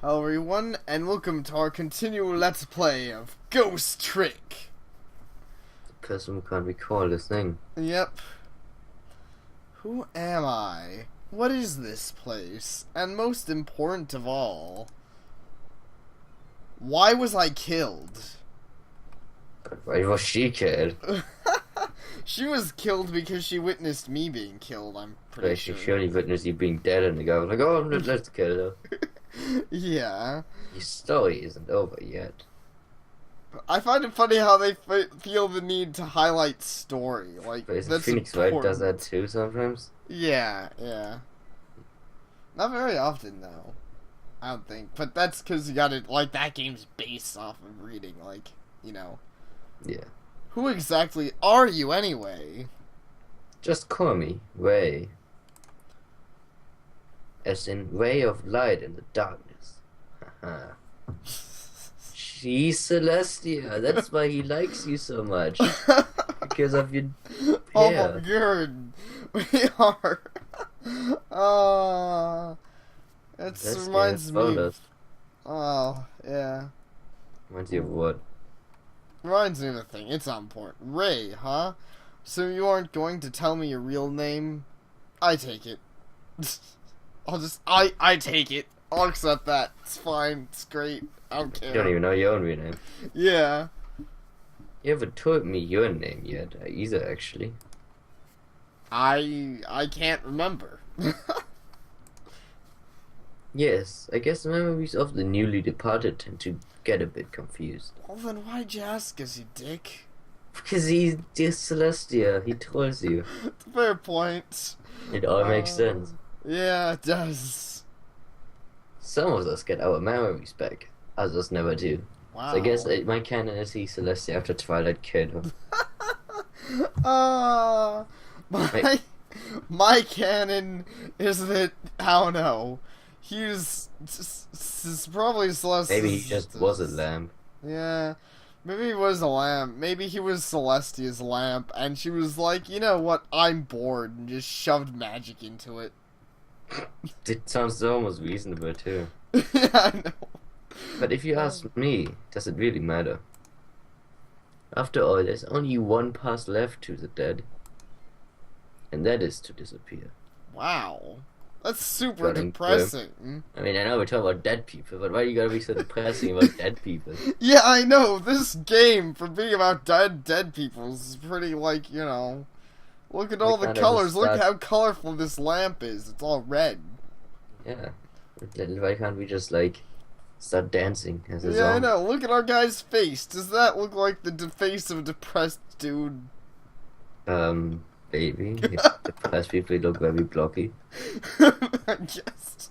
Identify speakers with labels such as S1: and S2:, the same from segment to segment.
S1: Hello everyone, and welcome to our continual Let's Play of Ghost Trick.
S2: Because we can't recall this thing.
S1: Yep. Who am I? What is this place? And most important of all, why was I killed?
S2: Why was she killed?
S1: She was killed because she witnessed me being killed, I'm pretty
S2: Like,
S1: sure.
S2: she surely witnessed you being dead, and the guy was like, oh, let's kill her.
S1: Yeah.
S2: Your story isn't over yet.
S1: I find it funny how they feel the need to highlight story. Like,
S2: But
S1: that's
S2: Phoenix Wright does
S1: important.
S2: that too sometimes?
S1: Yeah. Not very often, though. I don't think. But that's because you gotta, like, that game's based off of reading, like, you know.
S2: Yeah.
S1: Who exactly are you, anyway?
S2: Just call me Ray. As in ray of light in the darkness. Haha. She's Celestia. That's why he likes you so much. Because of your
S1: Oh
S2: hair.
S1: my god. We are. It
S2: Celestia
S1: reminds
S2: has
S1: me
S2: found
S1: of...
S2: us.
S1: Oh, yeah.
S2: Reminds you of what?
S1: Reminds me of a thing. It's not important. Ray, huh? So you aren't going to tell me your real name? I take it. I take it. I'll accept that. It's fine. It's great. I don't care.
S2: You don't even know your own real name.
S1: Yeah.
S2: You haven't told me your name yet, either, actually.
S1: I can't remember.
S2: Yes, I guess the memories of the newly departed tend to get a bit confused.
S1: Well then why'd you ask us, you dick?
S2: Because he's just Celestia, he trolls you.
S1: Fair point.
S2: It all makes sense.
S1: Yeah, it does.
S2: Some of us get our memories back, others never do.
S1: Wow.
S2: So I guess my canon is he's Celestia after Twilight killed him.
S1: My
S2: Wait.
S1: my canon is that I don't know. He's probably Celestia's.
S2: Maybe he just was a lamp.
S1: Yeah, maybe he was a lamp. Maybe he was Celestia's lamp, and she was like, you know what? I'm bored, and just shoved magic into it.
S2: It sounds almost reasonable too.
S1: Yeah, I know.
S2: But if you ask me, does it really matter? After all, there's only one path left to the dead. And that is to disappear.
S1: Wow, that's super
S2: Got him,
S1: depressing.
S2: I mean, I know we're talking about dead people, but why you gotta be so depressing about dead people?
S1: Yeah, I know. This game, for being about dead people, is pretty, like, you know... Look at all the
S2: can't I
S1: colors.
S2: just
S1: Look
S2: start-
S1: how colorful this lamp is. It's all red.
S2: Yeah. Why can't we just, like, start dancing as a
S1: Yeah,
S2: zombie?
S1: I know. Look at our guy's face. Does that look like the face of a depressed dude?
S2: Maybe. Depressed people look very blocky.
S1: I guess.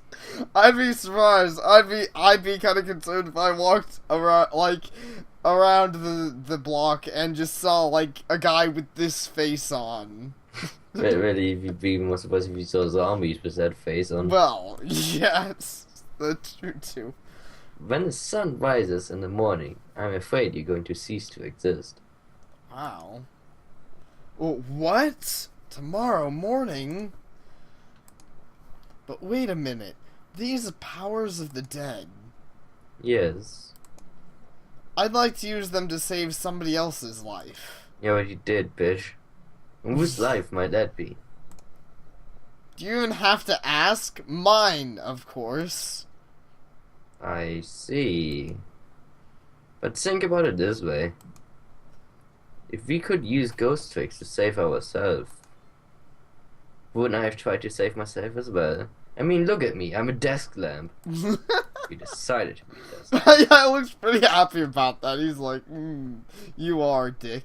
S1: I'd be surprised. I'd be kind of concerned if I walked around, like, around the block and just saw, like, a guy with this face on.
S2: But really, you'd be more surprised if you saw zombies with that face on.
S1: Well, yes, that's true too.
S2: When the sun rises in the morning, I'm afraid you're going to cease to exist.
S1: Wow. Well, what? Tomorrow morning? But wait a minute. These are powers of the dead.
S2: Yes.
S1: I'd like to use them to save somebody else's life.
S2: Yeah, what you did, bitch. And whose life might that be?
S1: Do you even have to ask? Mine, of course.
S2: I see. But think about it this way. If we could use ghost tricks to save ourselves, wouldn't I have tried to save myself as well? I mean, look at me, I'm a desk lamp. We decided to be a desk lamp.
S1: Yeah, I looks pretty happy about that. He's like, you are, dick.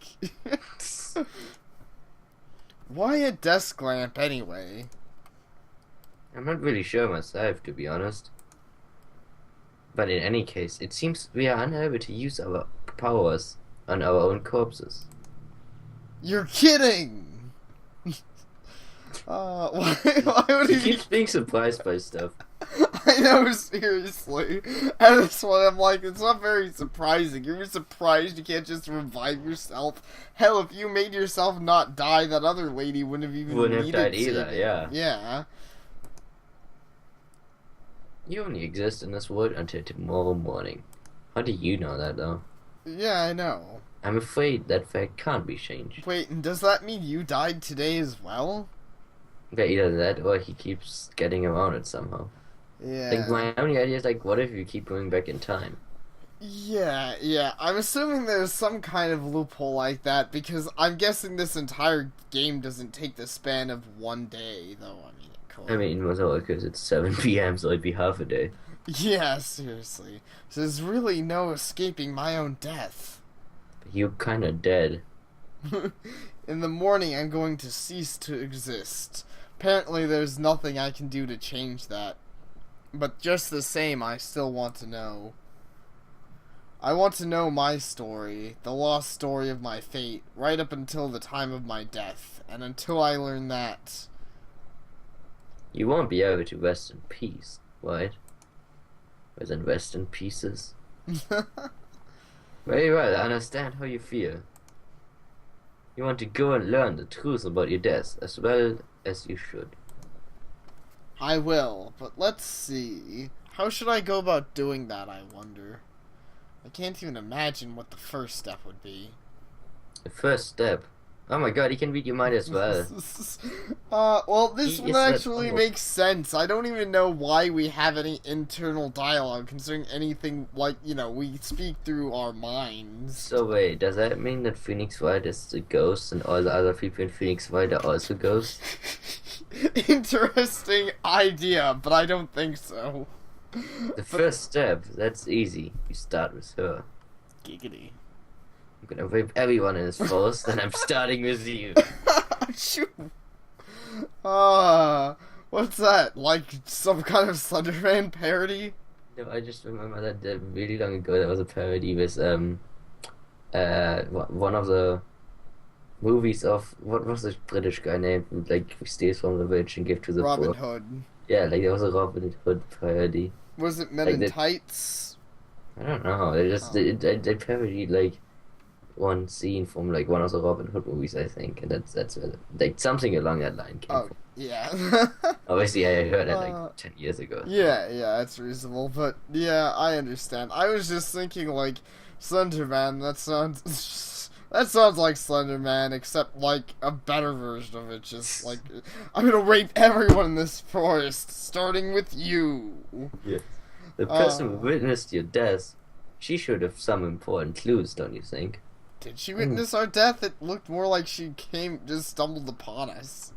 S1: Why a desk lamp, anyway?
S2: I'm not really sure myself, to be honest. But in any case, it seems we are unable to use our powers on our own corpses.
S1: You're kidding! Why would
S2: He
S1: he...
S2: keeps being surprised by stuff.
S1: I know, seriously. And that's why I'm like, it's not very surprising. You're surprised you can't just revive yourself. Hell, if you made yourself not die, that other lady wouldn't have even
S2: Wouldn't have
S1: needed
S2: died
S1: saving.
S2: either, yeah.
S1: Yeah.
S2: You only exist in this world until tomorrow morning. How do you know that, though?
S1: Yeah, I know.
S2: I'm afraid that fact can't be changed.
S1: Wait, and does that mean you died today as well?
S2: Okay, either that or he keeps getting around it somehow. Like,
S1: Yeah.
S2: my only idea is, like, what if you keep going back in time?
S1: Yeah. I'm assuming there's some kind of loophole like that because I'm guessing this entire game doesn't take the span of one day, though. I mean, it
S2: I
S1: could.
S2: mean, well, because it's 7 p.m., so it'd be half a day.
S1: Yeah, seriously. So there's really no escaping my own death.
S2: But you're kinda dead.
S1: In the morning, I'm going to cease to exist. Apparently, there's nothing I can do to change that. But just the same, I still want to know. I want to know my story, the lost story of my fate, right up until the time of my death. And until I learn that...
S2: You won't be able to rest in peace, right? Or then rest in pieces. Very well, I understand how you feel. You want to go and learn the truth about your death, as well as you should.
S1: I will, but let's see. How should I go about doing that, I wonder? I can't even imagine what the first step would be.
S2: The first step. Oh my god, he can read your mind as well.
S1: Well, this
S2: He
S1: one
S2: is that
S1: actually
S2: humble.
S1: makes sense. I don't even know why we have any internal dialogue concerning anything like, we speak through our minds.
S2: So wait, does that mean that Phoenix Wright is the ghost and all the other people in Phoenix Wright are also ghosts?
S1: Interesting idea, but I don't think so.
S2: The first step, that's easy. You start with her.
S1: Giggity.
S2: I'm gonna rape everyone in this forest, and I'm starting with you.
S1: Shoot. What's that? Like some kind of Slenderman parody?
S2: No, I just remember that really long ago there was a parody with one of the movies of what was the British guy named who like steals from the rich and give to the
S1: Robin
S2: poor.
S1: Hood.
S2: Yeah, like there was a Robin Hood parody.
S1: Was it Men
S2: Like
S1: in
S2: the-
S1: Tights?
S2: I don't know. They just they parodied like one scene from like one of the Robin Hood movies, I think, and that's where like something along that line came
S1: Oh,
S2: from.
S1: yeah.
S2: Obviously, I heard it like 10 years ago.
S1: Yeah, that's reasonable, but yeah, I understand. I was just thinking like Slenderman, that sounds that sounds like Slenderman, except like a better version of it, just like I'm gonna rape everyone in this forest, starting with you.
S2: Yeah. The person who witnessed your death, she should have some important clues, don't you think?
S1: Did she witness our death? It looked more like she just stumbled upon us.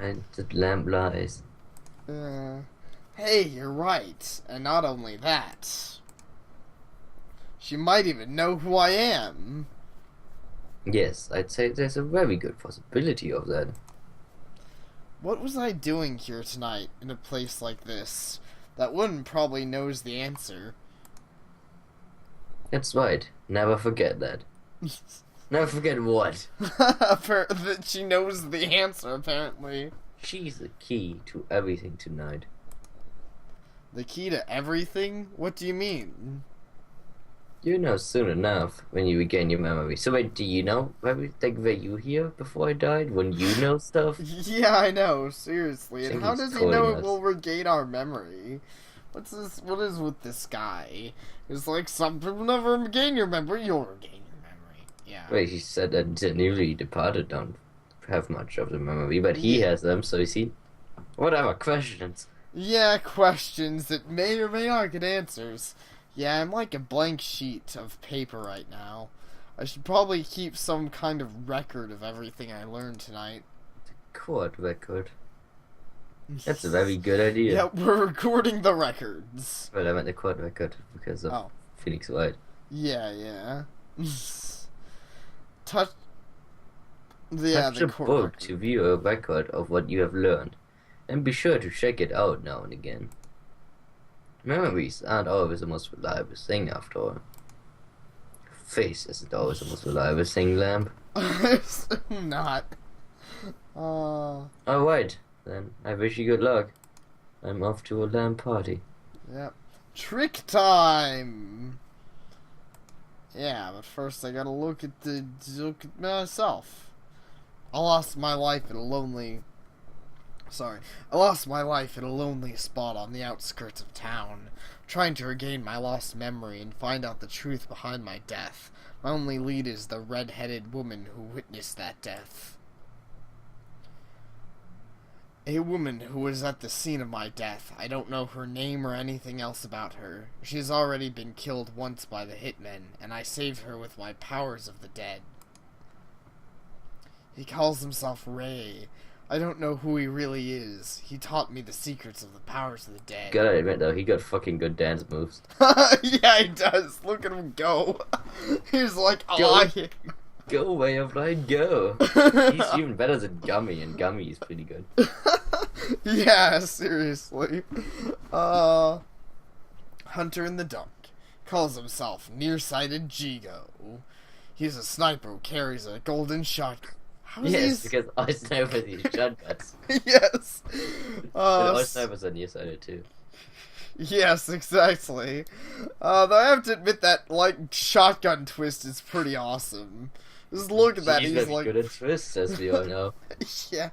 S2: And the lamp lies.
S1: Hey, you're right. And not only that, she might even know who I am.
S2: Yes, I'd say there's a very good possibility of that.
S1: What was I doing here tonight in a place like this? That woman probably knows the answer.
S2: That's right. Never forget that. Never forget what?
S1: That she knows the answer, apparently.
S2: She's the key to everything tonight.
S1: The key to everything? What do you mean?
S2: You know soon enough when you regain your memory. So wait, do you know were you here before I died? When you know stuff?
S1: Yeah, I know, seriously. And
S2: think
S1: how
S2: he's
S1: does he
S2: trolling
S1: know
S2: us.
S1: it will regain our memory? What's this? What is with this guy? It's like some people never regain your memory, you'll regain your memory. Yeah.
S2: Wait, he said that the newly departed don't have much of the memory, but he
S1: Yeah.
S2: has them, so you see. Whatever, questions.
S1: Yeah, questions that may or may not get answers. Yeah, I'm like a blank sheet of paper right now. I should probably keep some kind of record of everything I learned tonight.
S2: Court record. That's a very good idea.
S1: Yeah, we're recording the records.
S2: Well, I meant the court record because of
S1: Oh.
S2: Phoenix Wright.
S1: Yeah. Touch. Yeah,
S2: Touch
S1: the
S2: a
S1: court
S2: book
S1: record.
S2: to view a record of what you have learned, and be sure to check it out now and again. Memories aren't always the most reliable thing, after all. Face isn't always the most reliable thing, Lamb.
S1: Not.
S2: Alright, then. I wish you good luck. I'm off to a lamb party.
S1: Yep. Trick time! Yeah, but first I gotta look at myself. I lost my life in a lonely Sorry. I lost my life in a lonely spot on the outskirts of town, trying to regain my lost memory and find out the truth behind my death. My only lead is the red-headed woman who witnessed that death. A woman who was at the scene of my death. I don't know her name or anything else about her. She has already been killed once by the hitmen, and I saved her with my powers of the dead. He calls himself Ray. I don't know who he really is. He taught me the secrets of the powers of the dead.
S2: Gotta admit though, he got fucking good dance moves.
S1: Yeah, he does. Look at him go. He's like,
S2: Go away, I'm blind, go. He's even better than Gummy, and Gummy is pretty good.
S1: Yeah, seriously. Hunter in the Dark. Calls himself Nearsighted Jeego. He's a sniper who carries a golden shotgun.
S2: Yes, because I sniper these shotguns.
S1: Yes.
S2: But I snipers are nearsighted too.
S1: Yes, exactly. Though I have to admit that, like, shotgun twist is pretty awesome. Just look at that.
S2: He's
S1: He's like
S2: good at twists, as we all know.
S1: Yeah.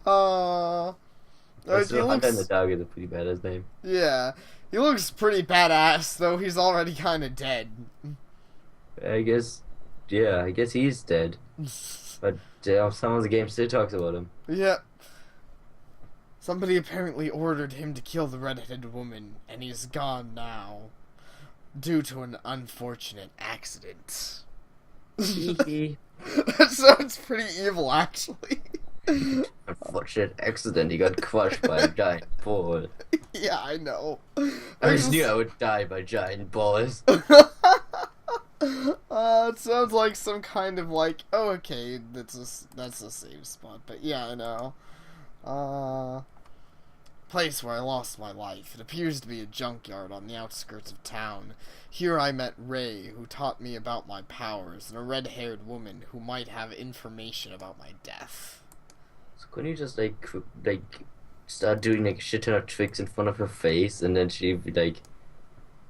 S2: Also, Hunter in the Dark is a pretty badass name.
S1: Yeah. He looks pretty badass, though he's already kind of dead.
S2: I guess he's dead. But someone in the game still talks about him.
S1: Yep. Somebody apparently ordered him to kill the red-headed woman, and he's gone now. Due to an unfortunate accident. That sounds pretty evil, actually.
S2: Unfortunate accident, he got crushed by a giant ball.
S1: Yeah, I know.
S2: I just knew I would die by giant balls.
S1: It sounds like some kind of like, oh, okay, that's a safe spot, but yeah, I know. Place where I lost my life. It appears to be a junkyard on the outskirts of town. Here I met Ray, who taught me about my powers, and a red-haired woman who might have information about my death.
S2: So couldn't you just like start doing like a shit ton of tricks in front of her face, and then she'd be like,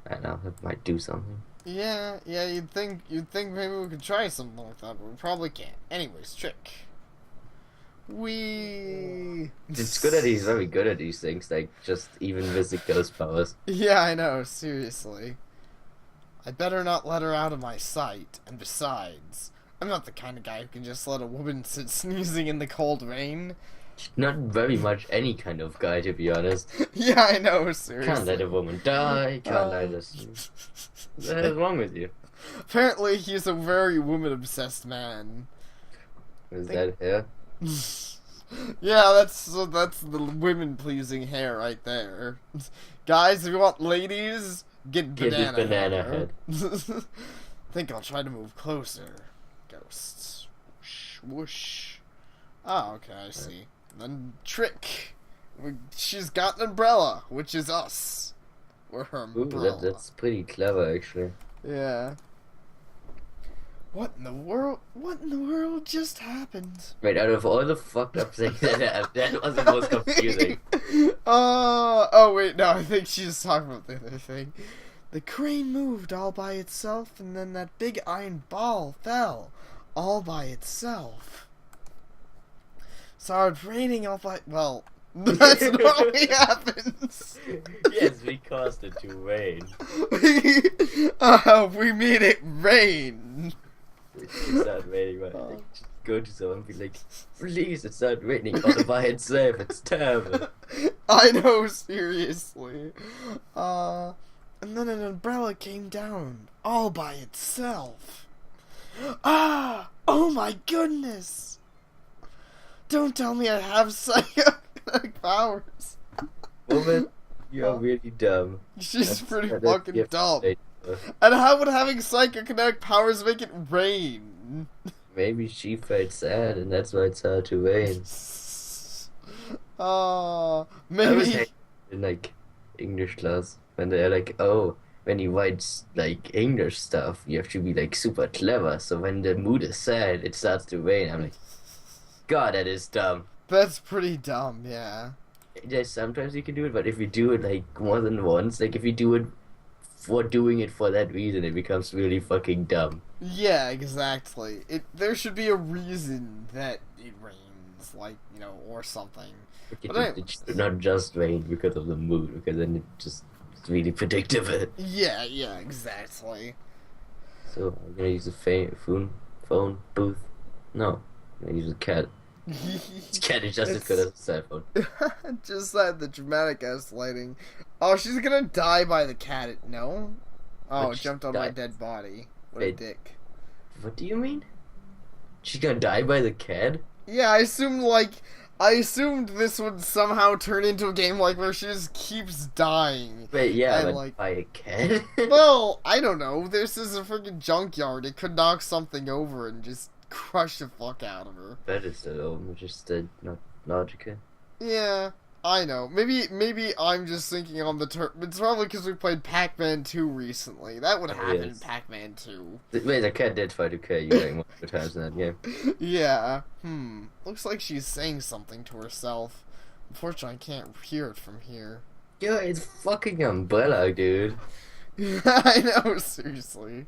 S2: I don't know, it might do something.
S1: Yeah, you'd think maybe we could try something like that, but we probably can't. Anyways, trick.
S2: It's good that he's very good at these things, like just even visit ghost powers.
S1: Yeah, I know, seriously. I better not let her out of my sight, and besides, I'm not the kind of guy who can just let a woman sit sneezing in the cold rain.
S2: Not very much any kind of guy, to be honest.
S1: Yeah, I know, seriously.
S2: Can't let a woman die, can't let us... What is wrong with you?
S1: Apparently, he's a very woman-obsessed man.
S2: Is that hair?
S1: Yeah, that's the women-pleasing hair right there. Guys, if you want ladies, get banana
S2: head.
S1: Think I'll try to move closer. Ghosts. Whoosh, whoosh. Oh, okay, I see. And then trick. She's got an umbrella, which is us. We're her umbrella.
S2: Ooh, that's pretty clever, actually.
S1: Yeah. What in the world? What in the world just happened?
S2: Wait, out of all the fucked up things that was the most confusing.
S1: Oh wait, no, I think she's talking about the other thing. The crane moved all by itself, and then that big iron ball fell all by itself. Started raining all by... Well, that's not what happens.
S2: Yes, we caused it to rain.
S1: We made it rain.
S2: It's not raining, right? Like, just go to someone and be like, please, it's not raining all by itself, it's terrible.
S1: I know, seriously. And then an umbrella came down, all by itself. Ah! Oh my goodness! Don't tell me I have psychic powers.
S2: Woman, you're really dumb.
S1: She's pretty fucking dumb. And how would having psychokinetic powers make it rain?
S2: Maybe she felt sad and that's why it's hard to rain.
S1: Maybe.
S2: I was in like English class when they're like, oh, when you write like English stuff, you have to be like super clever. So when the mood is sad, it starts to rain. I'm like, God, that is dumb.
S1: That's pretty dumb, yeah.
S2: Yes, sometimes you can do it, but if you do it like more than once, like if you do it for doing it for that reason, it becomes really fucking dumb.
S1: Yeah, exactly. There should be a reason that it rained. rains, like, you know, or something.
S2: It,
S1: But
S2: it should not just rain because of the mood, because then it's really predictable.
S1: yeah, exactly.
S2: So I'm gonna use a phone booth. No, I'm gonna use a cat. This cat is just as good as a cell phone.
S1: Just that the dramatic gaslighting. Oh, she's gonna die by the cat. No. Oh, it jumped on my dead body. What a dick.
S2: What do you mean? She's gonna die by the cat?
S1: Yeah, I assumed this would somehow turn into a game like where she just keeps dying.
S2: But yeah, but
S1: like,
S2: by a cat?
S1: well, I don't know. This is a freaking junkyard. It could knock something over and just crush the fuck out of her.
S2: That is just not logical.
S1: Yeah, I know. Maybe I'm just thinking on the term. It's probably because we played Pac-Man 2 recently. That would happen in Pac-Man 2.
S2: Wait, the cat did try to kill you like multiple times in that game.
S1: Yeah. Looks like she's saying something to herself. Unfortunately, I can't hear it from here.
S2: Yo, it's fucking Umbrella, dude.
S1: I know, seriously.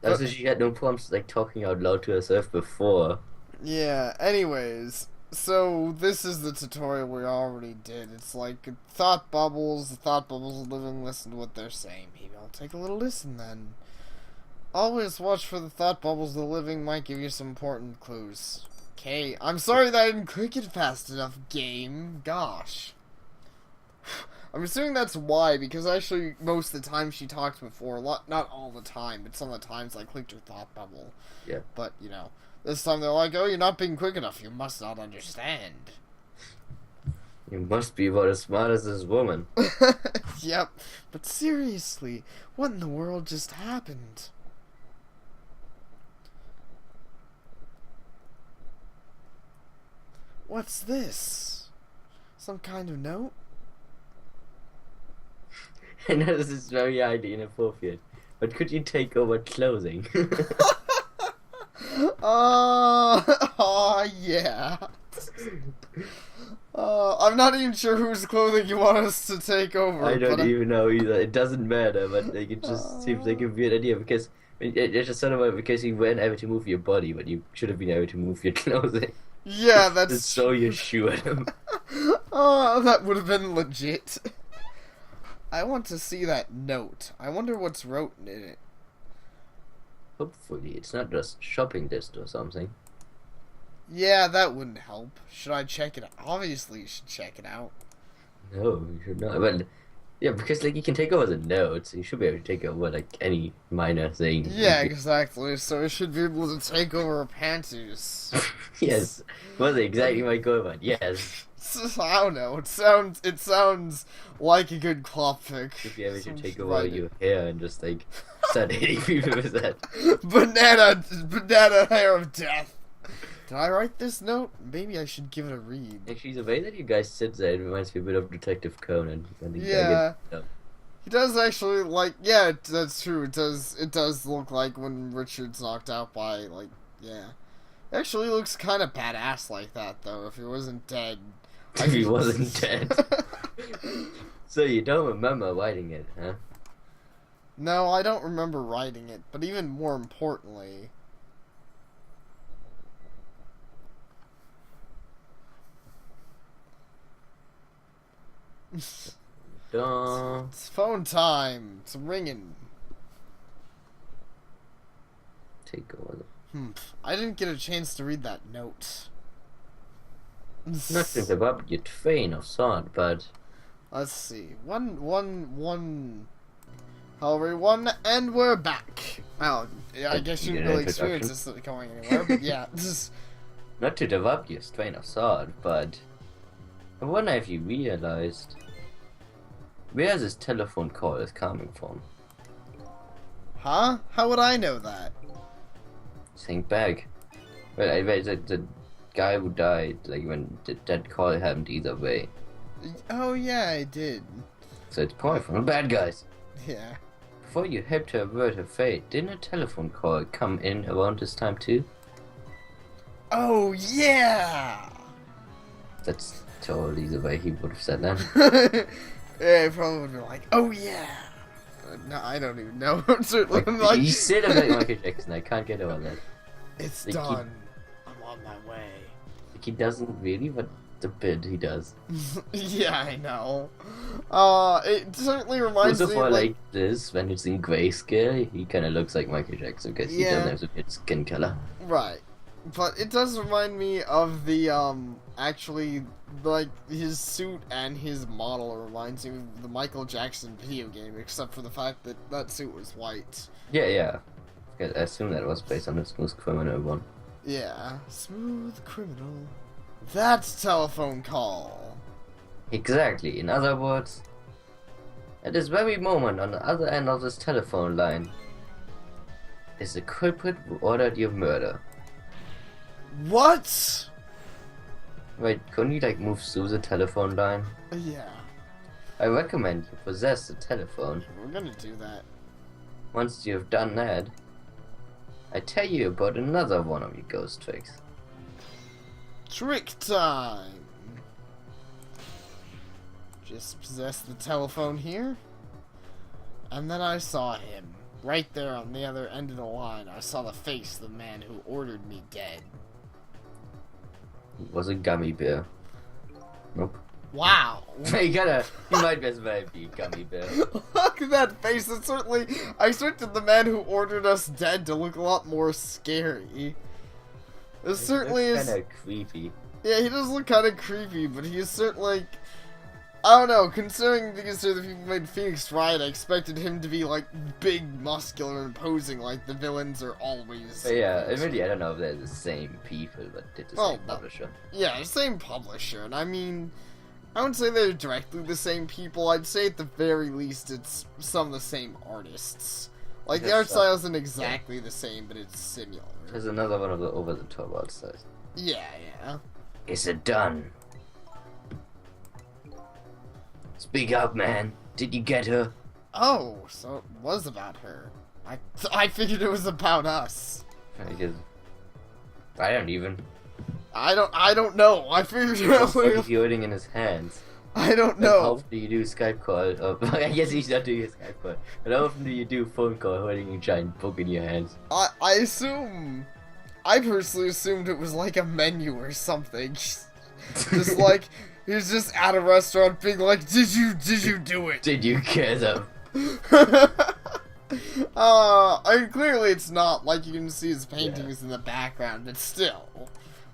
S2: That's why she had no problems like talking out loud to herself before.
S1: Yeah, anyways. So, this is the tutorial we already did. It's like thought bubbles. The thought bubbles are living. Listen to what they're saying. Maybe I'll take a little listen then. Always watch for the thought bubbles. The living might give you some important clues. Okay, I'm sorry that I didn't click it fast enough, game. Gosh. I'm assuming that's why, because actually most of the time she talks before, not all the time, but some of the times I clicked her thought bubble.
S2: Yeah.
S1: But, you know, this time they're like, oh, you're not being quick enough, you must not understand.
S2: You must be about as smart as this woman.
S1: Yep, but seriously, what in the world just happened? What's this? Some kind of note?
S2: I know this is very highly inappropriate, but could you take over clothing?
S1: Yeah. I'm not even sure whose clothing you want us to take over.
S2: I don't even know either. It doesn't matter, but like, it just seems like a weird idea because it's just sort of like, because you weren't able to move your body, but you should have been able to move your clothing.
S1: Yeah, that's
S2: just so you shoe at him.
S1: Oh, that would have been legit. I want to see that note. I wonder what's written in it.
S2: Hopefully, it's not just shopping list or something.
S1: Yeah, that wouldn't help. Should I check it out? Obviously, you should check it out.
S2: No, you should not. Well, yeah, because like you can take over the notes, you should be able to take over like any minor thing.
S1: Yeah, exactly. So it should be able to take over her panties.
S2: Yes, was exactly my goal, but yes.
S1: I don't know. It sounds like a good clock pick.
S2: Should be able to take over your hair and just like start hitting people with that.
S1: Banana hair of death. Did I write this note? Maybe I should give it a read.
S2: Actually, the way that you guys sit there, it reminds me a bit of Detective Conan.
S1: Yeah. He does actually, like, yeah, that's true. It does look like when Richard's knocked out by, like, yeah. It actually looks kind of badass like that, though, if he wasn't dead.
S2: If he wasn't dead. So you don't remember writing it, huh?
S1: No, I don't remember writing it, but even more importantly... It's phone time. It's ringing.
S2: Take over.
S1: I didn't get a chance to read that note.
S2: Not to interrupt your train of thought, but
S1: let's see. One, and we're back. Well, yeah, I guess you didn't really experience this going anywhere, but yeah.
S2: Not to interrupt your train of thought, but I wonder if you realized where this telephone call is coming from.
S1: Huh? How would I know that?
S2: Think back. Well, I read that the guy who died, like when that call happened either way.
S1: Oh yeah, I did.
S2: So it's probably from the bad guys.
S1: Yeah.
S2: Before you helped to avert her fate, didn't a telephone call come in around this time too?
S1: Oh yeah!
S2: That's totally the way he would have said that.
S1: Yeah, he probably would be like, oh yeah! No, I don't even know.
S2: Like, you said it like Michael Jackson, I can't get over that.
S1: It's done. I'm on my way.
S2: Like, he doesn't really, but the bit he does.
S1: Yeah, I know. It certainly reminds
S2: Also
S1: me
S2: for
S1: of,
S2: like this, when it's in grayscale, he kind of looks like Michael Jackson because he doesn't
S1: Yeah.
S2: have the good skin color.
S1: right. But it does remind me of the, actually, like, his suit and his model reminds me of the Michael Jackson video game, except for the fact that that suit was white.
S2: Yeah, yeah. I assume that was based on the Smooth Criminal one.
S1: Yeah. Smooth criminal. That's telephone call.
S2: Exactly. In other words, at this very moment, on the other end of this telephone line, is the culprit who ordered your murder.
S1: What?
S2: Wait, couldn't you like move through the telephone line?
S1: Yeah.
S2: I recommend you possess the telephone.
S1: We're gonna do that.
S2: Once you have done that, I tell you about another one of your ghost tricks.
S1: Trick time! Just possess the telephone here. And then I saw him. Right there on the other end of the line, I saw the face of the man who ordered me dead.
S2: It was a gummy bear. Nope.
S1: Wow!
S2: You might as well be a gummy bear.
S1: Look at that face. It certainly. I expected the man who ordered us dead to look a lot more scary. It certainly is.
S2: Kind of creepy.
S1: Yeah, he does look kind of creepy, but he is certainly. I don't know. Considering these are the people who made Phoenix Wright, I expected him to be like big, muscular, and posing like the villains are always.
S2: But yeah, admittedly, I don't know if they're the same people, but they're the same publisher.
S1: Yeah, same publisher, and I mean. I wouldn't say they're directly the same people. I'd say at the very least it's some of the same artists. Like, the art style isn't exactly the same, but it's similar.
S2: There's another one of the over-the-top art styles.
S1: Yeah, yeah.
S2: Is it done? Speak up, man. Did you get her?
S1: Oh, so it was about her. I figured it was about us.
S2: Because I don't even.
S1: I don't know. I figured it
S2: What
S1: was.
S2: is he holding in his hands?
S1: I don't
S2: How
S1: know.
S2: often do you do Skype call? I guess he's not doing a Skype call. But how often do you do phone call holding a giant book in your hands?
S1: I assume. I personally assumed it was like a menu or something. Just like he's just at a restaurant being like, "Did you do it?"
S2: Did you get them?
S1: I mean, clearly it's not. Like, you can see his paintings in the background, but still.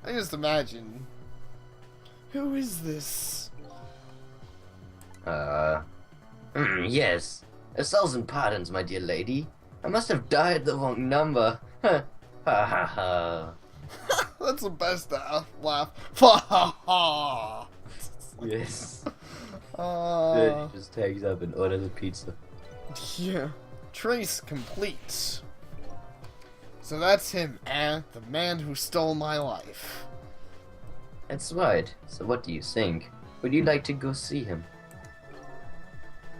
S1: I just imagine. Who is this?
S2: Yes. 1,000 pardons, my dear lady. I must have dialed the wrong number. Ha ha ha.
S1: That's the best laugh. Ha ha ha.
S2: Yes. Then he just takes up and orders a pizza.
S1: Yeah. Trace complete. So that's him, the man who stole my life.
S2: That's right. So what do you think? Would you like to go see him?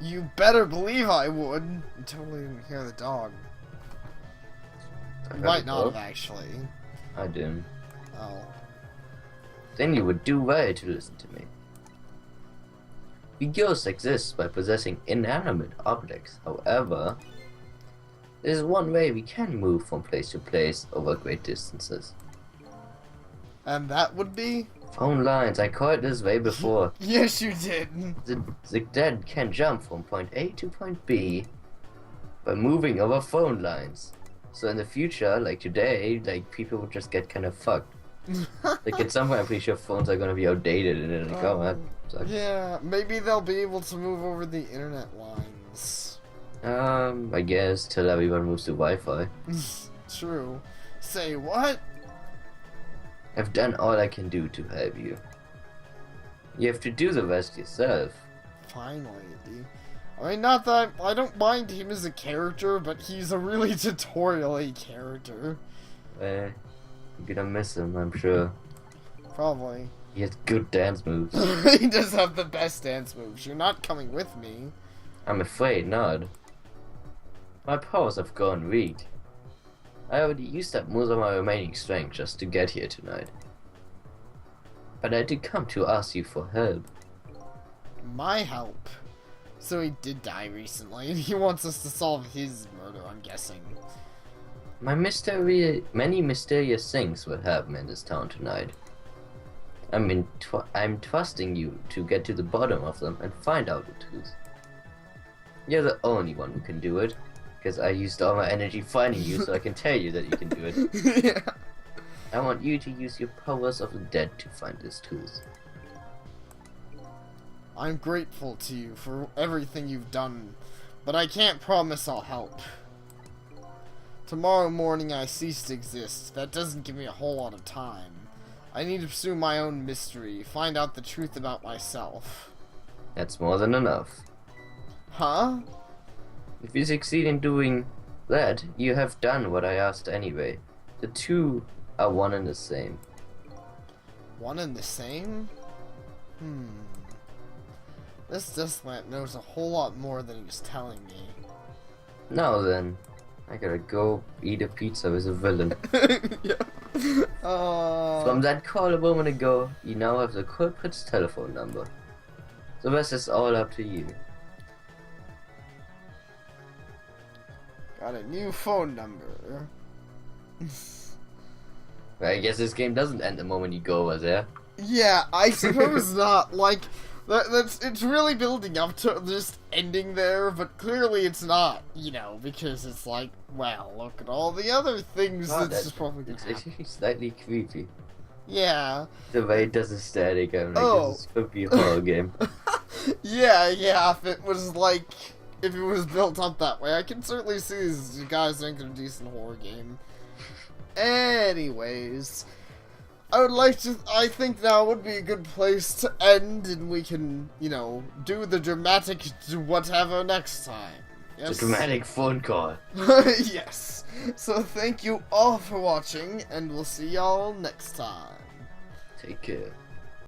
S1: You better believe I would. You totally didn't hear the dog. You might not have, actually.
S2: I didn't.
S1: Oh.
S2: Then you would do well to listen to me. The ghost exists by possessing inanimate objects. However, there's one way we can move from place to place over great distances.
S1: And that would be?
S2: Phone lines. I called it this way before.
S1: Yes, you did.
S2: The dead can jump from point A to point B by moving over phone lines. So in the future, like today, like people would just get kind of fucked. Like at some point, I'm pretty sure phones are gonna be outdated, and then like, oh, that sucks.
S1: Yeah, maybe they'll be able to move over the internet lines.
S2: I guess till everyone moves to Wi-Fi.
S1: True. Say what?
S2: I've done all I can do to help you. You have to do the rest yourself.
S1: Finally. I mean, not that I don't mind him as a character, but he's a really tutorial-y character.
S2: You're gonna miss him, I'm sure.
S1: Probably.
S2: He has good dance moves.
S1: He does have the best dance moves. You're not coming with me.
S2: I'm afraid not. My powers have gone weak. I already used up most of my remaining strength just to get here tonight. But I did come to ask you for help.
S1: My help? So he did die recently, and he wants us to solve his murder, I'm guessing.
S2: Many mysterious things will happen in this town tonight. I'm trusting you to get to the bottom of them and find out the truth. You're the only one who can do it, because I used all my energy finding you, so I can tell you that you can do it.
S1: Yeah.
S2: I want you to use your powers of the dead to find this truth.
S1: I'm grateful to you for everything you've done, but I can't promise I'll help. Tomorrow morning I cease to exist. That doesn't give me a whole lot of time. I need to pursue my own mystery, find out the truth about myself.
S2: That's more than enough.
S1: Huh?
S2: If you succeed in doing that, you have done what I asked anyway. The two are one and the same.
S1: One and the same? This Deathplant knows a whole lot more than he was telling me.
S2: Now then, I gotta go eat a pizza with a villain.
S1: Yeah.
S2: From that call a moment ago, you now have the culprit's telephone number. The rest is all up to you.
S1: Got a new phone number.
S2: I guess this game doesn't end the moment you go over there.
S1: Yeah, I suppose not. Like, it's really building up to just ending there, but clearly it's not, you know, because it's like, well, look at all the other things that's just probably gonna happen.
S2: It's actually slightly creepy.
S1: Yeah.
S2: The way it does the static, I'm like,
S1: Oh.
S2: this could be a horror game.
S1: Yeah, if it was like, if it was built up that way, I can certainly see these guys making a decent horror game. Anyways, I think now would be a good place to end, and we can, you know, do the dramatic whatever next time. Yes?
S2: It's a dramatic phone call.
S1: Yes. So thank you all for watching, and we'll see y'all next time.
S2: Take care.